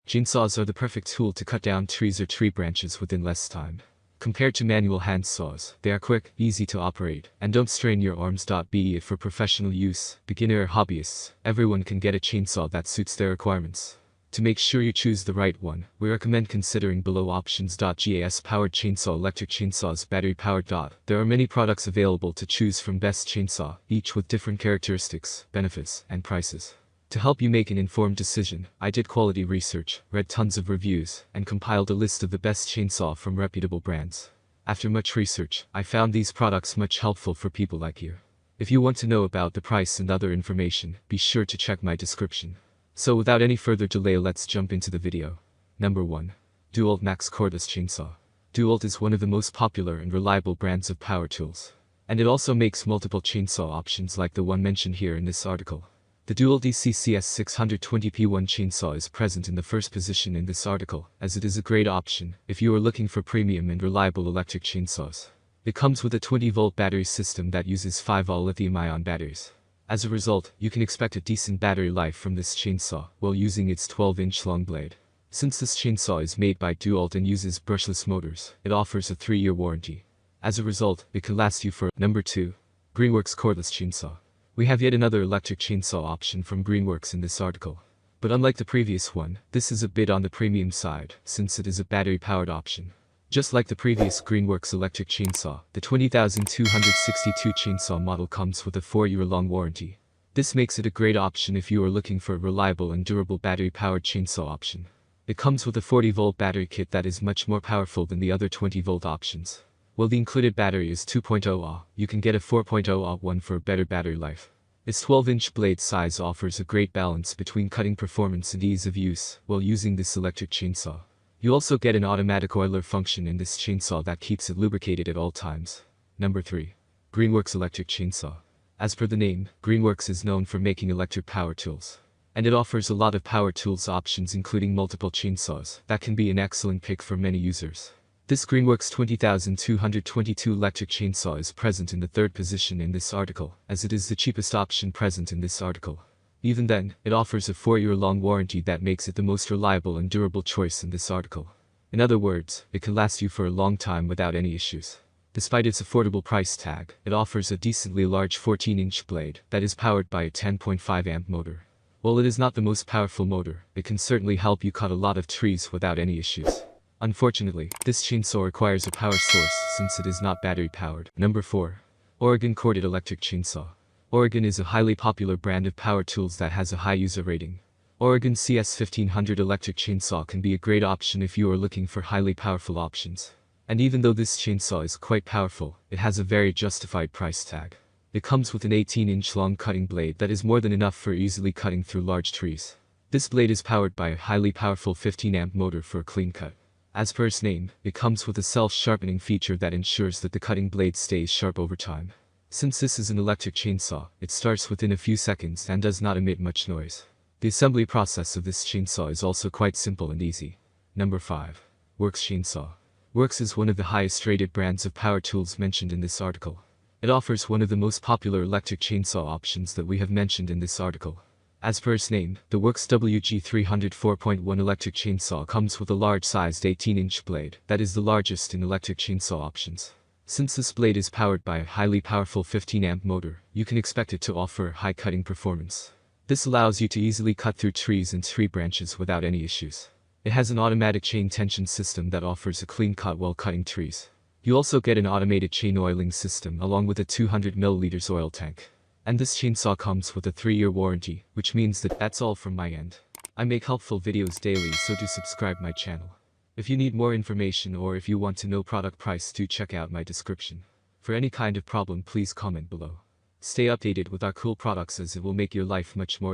Chainsaws are the perfect tool to cut down trees or tree branches within less time. Compared to manual hand saws, they are quick, easy to operate, and don't strain your arms. Be it for professional use, beginner or hobbyists, everyone can get a chainsaw that suits their requirements. To make sure you choose the right one, we recommend considering below options. Gas-powered chainsaw, electric chainsaws, battery-powered. There are many products available to choose from. Best chainsaw, each with different characteristics, benefits, and prices. To help you make an informed decision, I did quality research, read tons of reviews, and compiled a list of the best chainsaw from reputable brands. After much research, I found these products much helpful for people like you. If you want to know about the price and other information, be sure to check my description. So without any further delay, let's jump into the video. Number 1. DeWalt Max Cordless Chainsaw. DeWalt is one of the most popular and reliable brands of power tools. And it also makes multiple chainsaw options like the one mentioned here in this article. The DeWalt DCCS 620P1 chainsaw is present in the first position in this article, as it is a great option if you are looking for premium and reliable electric chainsaws. It comes with a 20-volt battery system that uses 5 Ah lithium-ion batteries. As a result, you can expect a decent battery life from this chainsaw while using its 12-inch long blade. Since this chainsaw is made by DeWalt and uses brushless motors, it offers a 3-year warranty. As a result, it can last you for. Number 2. Greenworks Cordless Chainsaw. We have yet another electric chainsaw option from Greenworks in this article. But unlike the previous one, this is a bit on the premium side, since it is a battery-powered option. Just like the previous Greenworks electric chainsaw, the 20262 chainsaw model comes with a 4-year-long warranty. This makes it a great option if you are looking for a reliable and durable battery-powered chainsaw option. It comes with a 40-volt battery kit that is much more powerful than the other 20-volt options. While the included battery is 2.0 Ah, you can get a 4.0 Ah one for a better battery life. Its 12-inch blade size offers a great balance between cutting performance and ease of use while using this electric chainsaw. You also get an automatic oiler function in this chainsaw that keeps it lubricated at all times. Number 3. Greenworks Electric Chainsaw. As per the name, Greenworks is known for making electric power tools. And it offers a lot of power tools options including multiple chainsaws that can be an excellent pick for many users. This Greenworks 20222 electric chainsaw is present in the third position in this article, as it is the cheapest option present in this article. Even then, it offers a 4-year-long warranty that makes it the most reliable and durable choice in this article. In other words, it can last you for a long time without any issues. Despite its affordable price tag, it offers a decently large 14-inch blade that is powered by a 10.5 amp motor. While it is not the most powerful motor, it can certainly help you cut a lot of trees without any issues. Unfortunately, this chainsaw requires a power source since it is not battery-powered. Number 4. Oregon Corded Electric Chainsaw. Oregon is a highly popular brand of power tools that has a high user rating. Oregon CS1500 electric chainsaw can be a great option if you are looking for highly powerful options. And even though this chainsaw is quite powerful, it has a very justified price tag. It comes with an 18-inch long cutting blade that is more than enough for easily cutting through large trees. This blade is powered by a highly powerful 15-amp motor for a clean cut. As per its name, it comes with a self-sharpening feature that ensures that the cutting blade stays sharp over time. Since this is an electric chainsaw, it starts within a few seconds and does not emit much noise. The assembly process of this chainsaw is also quite simple and easy. Number 5. Works Chainsaw. Works is one of the highest rated brands of power tools mentioned in this article. It offers one of the most popular electric chainsaw options that we have mentioned in this article. As per its name, the Works WG300 4.1 electric chainsaw comes with a large-sized 18-inch blade that is the largest in electric chainsaw options. Since this blade is powered by a highly powerful 15-amp motor, you can expect it to offer high cutting performance. This allows you to easily cut through trees and tree branches without any issues. It has an automatic chain tension system that offers a clean cut while cutting trees. You also get an automated chain oiling system along with a 200 ml oil tank. And this chainsaw comes with a 3-year warranty, which means that that's all from my end. I make helpful videos daily, so do subscribe my channel. If you need more information or if you want to know product price, do check out my description. For any kind of problem, please comment below. Stay updated with our cool products as it will make your life much more easier.